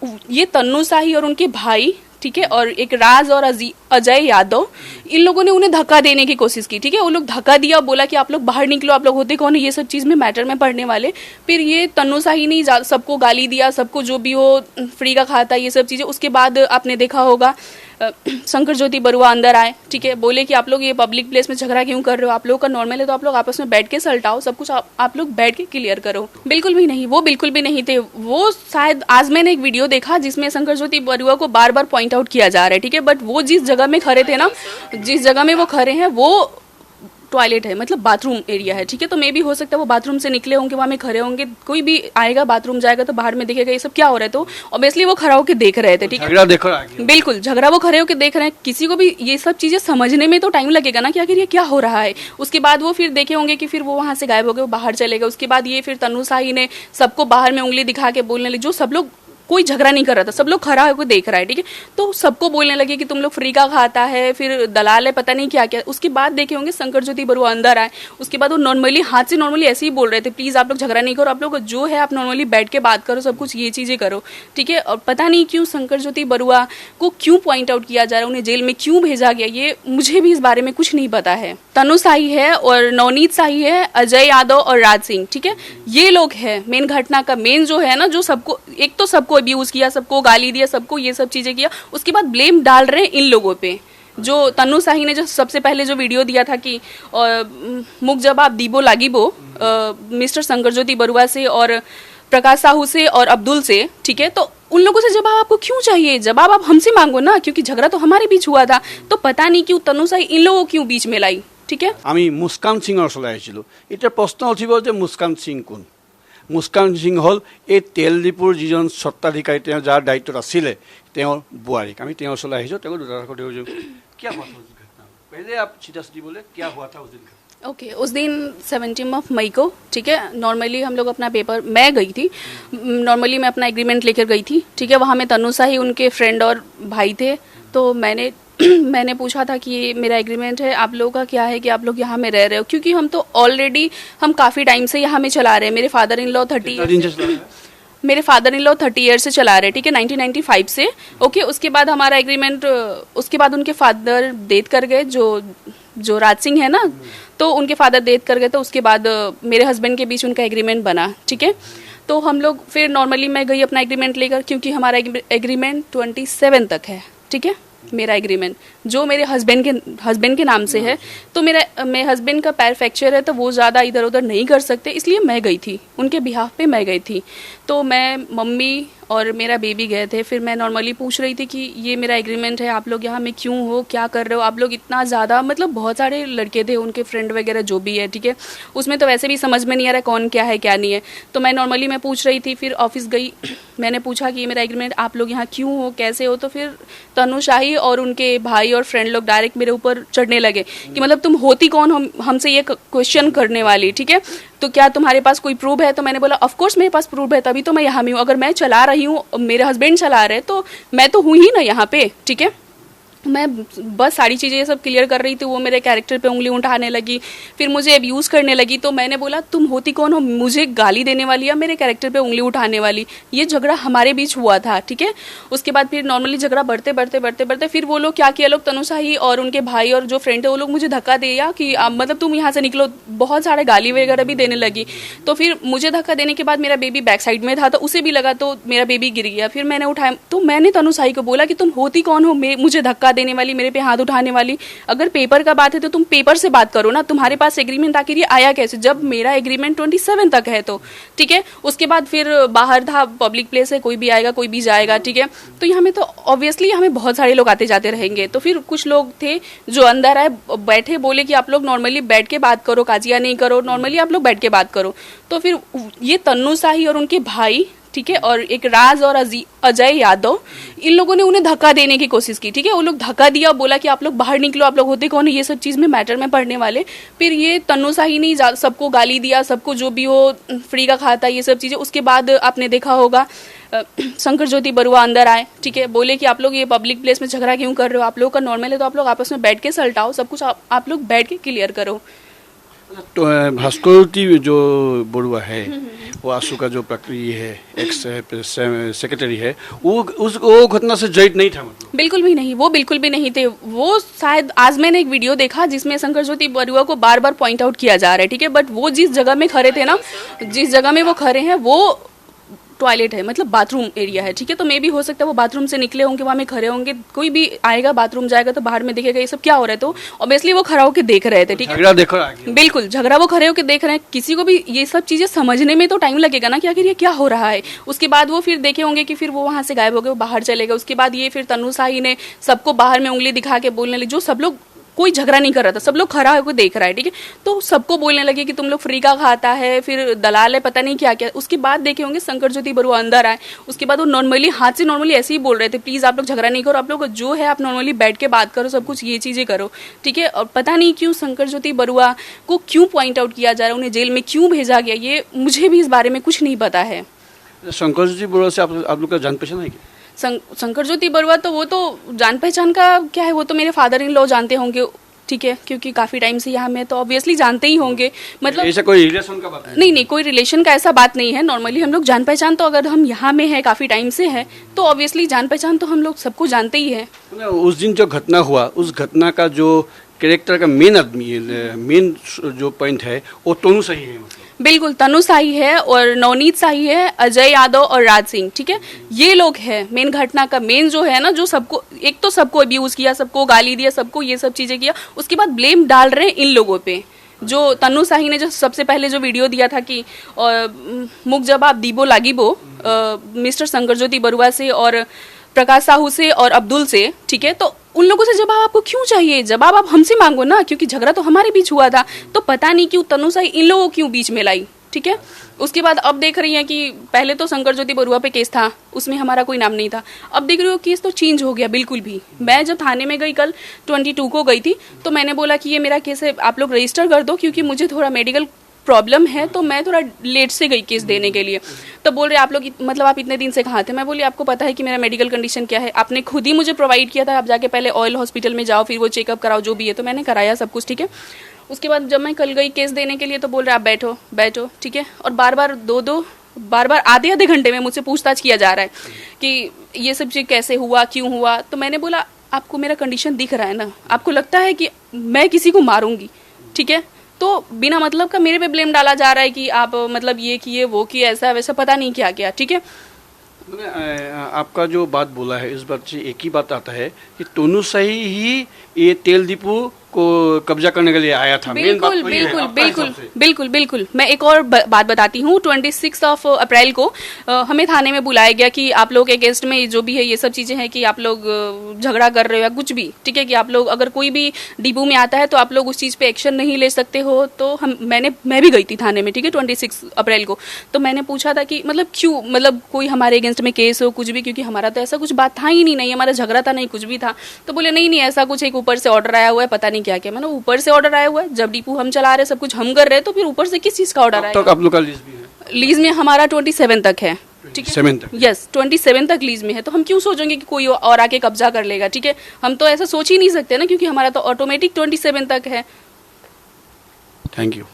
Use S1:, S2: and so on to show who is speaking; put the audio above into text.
S1: ये तन्नू शाही और उनके भाई, ठीक है, और एक राज और अजय यादव, इन लोगों ने उन्हें धक्का देने की कोशिश की, ठीक है। वो लोग धक्का दिया, बोला कि आप लोग बाहर निकलो, आप लोग होते कौन है, ये सब चीज़ में मैटर में पढ़ने वाले। फिर ये तन्नू शाही ने सबको गाली दिया, सबको जो भी हो फ्री का खाता, ये सब चीज़ें। उसके बाद आपने देखा होगा शंकर ज्योति बरुआ अंदर आए, ठीक है, बोले कि आप लोग ये पब्लिक प्लेस में झगड़ा क्यों कर रहे हो, आप लोग का नॉर्मल है तो आप लोग आपस में बैठ के सलटाओ, सब कुछ आप लोग बैठ के क्लियर करो। बिल्कुल भी नहीं, वो बिल्कुल भी नहीं थे। वो शायद आज मैंने एक वीडियो देखा जिसमें शंकर ज्योति बरुआ को बार बार पॉइंट आउट किया जा रहा है, ठीक है, बट वो जिस जगह में खड़े थे ना, जिस जगह में वो खड़े हैं वो टॉयलेट है, मतलब बाथरूम एरिया है, ठीक है। तो मे भी हो सकता है वो बाथरूम से निकले होंगे, वहाँ में खड़े होंगे, कोई भी आएगा बाथरूम जाएगा तो बाहर में दिखेगा ये सब क्या हो रहा है, तो ऑब्वियसली वो खड़ा होकर देख रहे थे, ठीक है, बिल्कुल झगड़ा वो खड़े होकर देख रहे हैं। किसी को भी ये सब चीजें समझने में तो टाइम लगेगा ना कि आखिर ये क्या हो रहा है। उसके बाद वो फिर देखे होंगे कि फिर वो वहां से गायब हो गए, वो बाहर चले गए। उसके बाद ये फिर तन्नू शाही ने सबको बाहर में उंगली दिखा के बोलने लगी, जो सब लोग, कोई झगड़ा नहीं कर रहा था, सब लोग खड़ा होकर देख रहा है, ठीक है, तो सबको बोलने लगे कि तुम लोग फ्री का खाता है, फिर दलाल है, पता नहीं क्या क्या। उसके बाद देखे होंगे शंकर ज्योति बरुआ अंदर आए, उसके बाद वो नॉर्मली हाथ से नॉर्मली ऐसे ही बोल रहे थे, प्लीज आप लोग झगड़ा नहीं करो, आप लोग जो है आप नॉर्मली बैठ के बात करो, सब कुछ ये चीजें करो, ठीक है। और पता नहीं क्यों शंकर ज्योति बरुआ को क्यों पॉइंट आउट किया जा रहा है, उन्हें जेल में क्यों भेजा गया, ये मुझे भी इस बारे में कुछ नहीं पता है। तन्नू शाही है और नवनीत शाही है, अजय यादव और राज सिंह, ठीक है, ये लोग है मेन घटना का मेन जो है ना, जो सबको, एक तो सबको अब्यूज किया, सबको गाली दिया, सबको ये सब चीजें किया। उसके बाद ब्लेम डाल रहे हैं इन लोगों पे। जो तन्नू शाही ने जो सबसे पहले जो वीडियो दिया था कि मुख जवाब दीबो लागिबो मिस्टर शंकर ज्योति बरुआ से और प्रकाश साहू से और अब्दुल से, ठीक है, तो उन लोगों से जवाब आपको क्यों चाहिए, जवाब आप हमसे मांगो ना, क्योंकि झगड़ा तो हमारे बीच हुआ था। तो पता नहीं क्यों तन्नू शाही इन लोगों क्यों बीच में लाई, ठीक है।
S2: আমি মুস্কান সিংৰ ওচৰলৈ আহিছিলোঁ। এতিয়া প্ৰশ্ন উঠিব যে মুস্কান সিং কোন। মুস্কান সিং হ'ল এই তেল ডিপুৰ যিজন স্বত্বাধিকাৰী, তেওঁ যাৰ দায়িত্বত আছিলে, তেওঁৰ বোৱাৰীক। আমি তেওঁৰ ওচৰলৈ আহিছোঁ, তেওঁক দুটা কথা সুধিছোঁ, क्या हुआ था उस घटना में? पहले आप सीधा सीधी बोले क्या हुआ था उस दिन।
S1: ओके उस दिन 17 मई को, ठीक है, नॉर्मली हम लोग अपना पेपर, मैं गई थी, नॉर्मली मैं अपना एग्रीमेंट लेकर गई थी, ठीक है। वहाँ में तन्नू शाही उनके फ्रेंड और भाई थे, तो मैंने पूछा था कि ये मेरा एग्रीमेंट है, आप लोगों का क्या है कि आप लोग यहाँ में रह रहे हो, क्योंकि हम तो ऑलरेडी हम काफ़ी टाइम से यहाँ में चला रहे हैं। मेरे फादर इन लॉ 30 ईयर से चला रहे हैं, ठीक है, 1995 से। ओके उसके बाद हमारा एग्रीमेंट, उसके बाद उनके फादर डेथ कर गए, जो राज सिंह है ना, तो उनके फादर डेथ कर गए, तो उसके बाद मेरे हस्बैंड के बीच उनका एग्रीमेंट बना, ठीक है। तो हम लोग फिर नॉर्मली मैं गई अपना एग्रीमेंट लेकर, क्योंकि हमारा एग्रीमेंट 27 तक है, ठीक है, मेरा एग्रीमेंट जो मेरे हस्बैंड के नाम से है। तो मेरे हस्बैंड का पैर फ्रैक्चर है, तो वो ज़्यादा इधर उधर नहीं कर सकते, इसलिए मैं गई थी, उनके बिहाफ पे मैं गई थी। तो मैं, मम्मी और मेरा बेबी गए थे। फिर मैं नॉर्मली पूछ रही थी कि ये मेरा एग्रीमेंट है, आप लोग यहाँ में क्यों हो, क्या कर रहे हो, आप लोग इतना ज़्यादा, मतलब बहुत सारे लड़के थे, उनके फ्रेंड वगैरह जो भी है, ठीक है, उसमें तो वैसे भी समझ में नहीं आ रहा कौन क्या है क्या नहीं है। तो मैं नॉर्मली मैं पूछ रही थी, फिर ऑफिस गई, मैंने पूछा कि ये मेरा एग्रीमेंट, आप लोग यहाँ क्यों हो, कैसे हो। तो फिर तन्नू शाही और उनके भाई और फ्रेंड लोग डायरेक्ट मेरे ऊपर चढ़ने लगे कि मतलब तुम होती कौन हो हमसे ये क्वेश्चन करने वाली, ठीक है, तो क्या तुम्हारे पास कोई प्रूफ है। तो मैंने बोला ऑफ कोर्स मेरे पास प्रूफ है, तभी तो मैं यहाँ में हूँ। अगर मैं चला रही हूँ, मेरे हस्बैंड चला रहे, तो मैं तो हूँ ही ना यहाँ पे, ठीक है। मैं बस सारी चीज़ें ये सब क्लियर कर रही थी, वो मेरे कैरेक्टर पे उंगली उठाने लगी, फिर मुझे अब्यूज़ करने लगी। तो मैंने बोला तुम होती कौन हो मुझे गाली देने वाली या मेरे कैरेक्टर पे उंगली उठाने वाली। ये झगड़ा हमारे बीच हुआ था, ठीक है। उसके बाद फिर नॉर्मली झगड़ा बढ़ते फिर वो लोग क्या किया, लोग तन्नू शाही और उनके भाई और जो फ्रेंड थे वो लोग मुझे धक्का दिया कि मतलब तुम यहाँ से निकलो, बहुत सारे गाली वगैरह भी देने लगी। तो फिर मुझे धक्का देने के बाद मेरा बेबी बैक साइड में था, तो उसे भी लगा, तो मेरा बेबी गिर गया। फिर मैंने उठाया, तो मैंने तन्नू शाही को बोला कि तुम होती कौन हो मुझे धक्का देने वाली, मेरे पे हाथ उठाने वाली। अगर पेपर का बात है तो तुम पेपर से बात करो ना, तुम्हारे पास एग्रीमेंट आखिर ये आया कैसे, जब मेरा एग्रीमेंट 27 तक है, तो ठीक है। उसके बाद फिर बाहर था, पब्लिक प्लेस है, कोई भी आएगा कोई भी जाएगा, ठीक है। तो यहाँ में तो ऑब्वियसली हमें बहुत सारे लोग आते जाते रहेंगे। तो फिर कुछ लोग थे जो अंदर आए, बैठे, बोले कि आप लोग नॉर्मली बैठ के बात करो, काजिया नहीं करो, नॉर्मली आप लोग बैठ के बात करो। तो फिर ये तन्नू शाही और उनके भाई, ठीक है, और एक राज और अजय यादव, इन लोगों ने उन्हें धक्का देने की कोशिश की, ठीक है। वो लोग धक्का दिया, बोला कि आप लोग बाहर निकलो, आप लोग होते कौन है, ये सब चीज़ में मैटर में पढ़ने वाले। फिर ये तन्नू शाही ने सबको गाली दिया, सबको जो भी हो फ्री का खाता, ये सब चीज़ें। उसके बाद आपने देखा होगा शंकर ज्योति बरुआ अंदर आए, ठीक है, बोले कि आप लोग ये पब्लिक प्लेस में झगड़ा क्यों कर रहे हो, आप लोग का नॉर्मल है तो आप लोग आपस में बैठ के सलटाओ, सब कुछ आप लोग बैठ के क्लियर करो।
S2: तो भास्करज्योति जो बरुआ है वो आंसू का जो प्रक्रिया है एक्स सेक्रेटरी है वो घटना से जड़ित नहीं था मतलब।
S1: बिल्कुल भी नहीं, वो बिल्कुल भी नहीं थे। वो शायद आज मैंने एक वीडियो देखा जिसमें शंकर ज्योति बरुआ को बार बार पॉइंट आउट किया जा रहा है, ठीक है, बट वो जिस जगह में खड़े थे ना, जिस जगह में वो खड़े हैं वो टॉयलेट है, मतलब बाथरूम एरिया है, ठीक है। तो मे भी हो सकता है वो बाथरूम से निकले होंगे, वहाँ में खड़े होंगे, कोई भी आएगा बाथरूम जाएगा तो बाहर में देखेगा ये सब क्या हो रहा है, तो ऑब्वियसली वो खड़ा होकर देख रहे थे, ठीक है,
S2: झगड़ा देखो आगे।
S1: बिल्कुल झगड़ा वो खड़े होकर देख रहे हैं। किसी को भी ये सब चीजें समझने में तो टाइम लगेगा ना कि आखिर ये क्या हो रहा है। उसके बाद वो फिर देखे होंगे कि फिर वो वहां से गायब हो गए, वो बाहर चले गए। उसके बाद ये फिर तनु साही ने सबको बाहर में उंगली दिखा के बोलने लगी, जो सब लोग, कोई झगड़ा नहीं कर रहा था, सब लोग खड़ा होकर देख रहा है, ठीक है, तो सबको बोलने लगे कि तुम लोग फ्री का खाता है, फिर दलाल है, पता नहीं क्या क्या। उसके बाद देखे होंगे शंकर ज्योति बरुआ अंदर आए, उसके बाद वो नॉर्मली हाथ से नॉर्मली ऐसे ही बोल रहे थे, प्लीज आप लोग झगड़ा नहीं करो, आप लोग जो है आप नॉर्मली बैठ के बात करो, सब कुछ ये चीजें करो, ठीक है। और पता नहीं क्यों शंकर ज्योति बरुआ को क्यों पॉइंट आउट किया जा रहा है, उन्हें जेल में क्यों भेजा गया, ये मुझे भी इस बारे में कुछ नहीं पता है।
S2: शंकर ज्योति बरुआ से आप लोग का जान पहचान है क्या?
S1: शंकर ज्योति बरुआ तो वो तो जान पहचान का क्या है, वो तो मेरे फादर इन लॉ जानते होंगे, ठीक है, क्योंकि काफी टाइम से यहाँ में तो ऑब्वियसली जानते ही होंगे। मतलब
S2: ऐसा कोई रिलेशन का बात
S1: नहीं, कोई रिलेशन का ऐसा बात नहीं है। नॉर्मली हम लोग जान पहचान तो अगर हम यहाँ में है काफी टाइम से है तो ऑब्वियसली जान पहचान तो हम लोग सबको जानते ही है।
S2: उस दिन जो घटना हुआ, उस घटना का जो कैरेक्टर का मेन आदमी, मेन जो पॉइंट है वो तनु सही है मतलब।
S1: बिल्कुल तनु साही है और नवनीत साही है, अजय यादव और राज सिंह, ठीक है, ये लोग हैं मेन घटना का मेन जो है ना, जो सबको, एक तो सबको अब्यूज किया, सबको गाली दिया, सबको ये सब चीजें किया, उसके बाद ब्लेम डाल रहे हैं इन लोगों पे। जो तनु साही ने जो सबसे पहले जो वीडियो दिया था कि मुख जवाब दीबो लागिबो मिस्टर शंकर ज्योति बरुआ से और प्रकाश साहू से और अब्दुल से, ठीक है, तो उन लोगों से जवाब आपको क्यों चाहिए, जवाब आप हमसे मांगो ना, क्योंकि झगड़ा तो हमारे बीच हुआ था। तो पता नहीं क्यों तनु साही इन लोगों क्यों बीच में लाई, ठीक है। उसके बाद अब देख रही हैं कि पहले तो शंकर ज्योति बरुआ पे केस था, उसमें हमारा कोई नाम नहीं था, अब देख रही हो केस तो चेंज हो गया बिल्कुल भी। मैं जब थाने में गई कल 22 को गई थी तो मैंने बोला कि ये मेरा केस है, आप लोग रजिस्टर कर दो, क्योंकि मुझे थोड़ा मेडिकल प्रॉब्लम है, तो मैं थोड़ा लेट से गई केस देने के लिए। तो बोल रहे आप लोग मतलब आप इतने दिन से कहाँ थे। मैं बोली आपको पता है कि मेरा मेडिकल कंडीशन क्या है, आपने खुद ही मुझे प्रोवाइड किया था, आप जाके पहले ऑयल हॉस्पिटल में जाओ, फिर वो चेकअप कराओ जो भी है, तो मैंने कराया सब कुछ, ठीक है। उसके बाद जब मैं कल गई केस देने के लिए तो बोल रहे आप बैठो बैठो, ठीक है, और बार बार आधे आधे घंटे में मुझसे पूछताछ किया जा रहा है कि ये सब चीज कैसे हुआ, क्यों हुआ। तो मैंने बोला आपको मेरा कंडीशन दिख रहा है ना, आपको लगता है कि मैं किसी को मारूंगी, ठीक है, तो बिना मतलब का मेरे पे ब्लेम डाला जा रहा है कि आप मतलब ये किए वो किए, ऐसा वैसा पता नहीं क्या किया, ठीक है।
S2: आपका जो बात बोला है इस बात से एक ही बात आता है कि तनु साही ही ये तेल डिपो को कब्जा करने के लिए आया था।
S1: बिल्कुल बिल्कुल बिल्कुल बिल्कुल बिल्कुल। मैं एक और बात बताती हूँ। 26 अप्रैल को हमें थाने में बुलाया गया कि आप लोग अगेंस्ट में जो भी है ये सब चीजें हैं कि आप लोग झगड़ा कर रहे हो या कुछ भी, ठीक है, कि आप लोग अगर कोई भी डिपो में आता है तो आप लोग उस चीज पे एक्शन नहीं ले सकते हो। तो मैं भी गई थी थाने में, ठीक है, 26 अप्रैल को। तो मैंने पूछा था कि मतलब क्यों, मतलब कोई हमारे अगेंस्ट में केस हो कुछ भी, क्योंकि हमारा तो ऐसा कुछ बात था ही नहीं, हमारा झगड़ा था नहीं कुछ भी था। तो बोले नहीं ऐसा कुछ एक ऊपर से ऑर्डर आया हुआ है, पता नहीं क्या क्या। मैंने ऊपर से ऑर्डर आया हुआ है, जब डिपो हम चला रहे सब कुछ हम कर रहे हैं तो फिर ऊपर से किस चीज का ऑर्डर आया?
S2: तो आप लोग का लीज भी है?
S1: लीज में हमारा 27 तक है, ठीक है,
S2: 27 तक,
S1: यस 27 तक लीज में है। तो हम क्यों सोचेंगे कि कोई और आके कब्जा कर लेगा, ठीक है, हम तो ऐसा सोच ही नहीं सकते ना, क्योंकि हमारा तो ऑटोमेटिक 27 तक है।
S2: Thank you.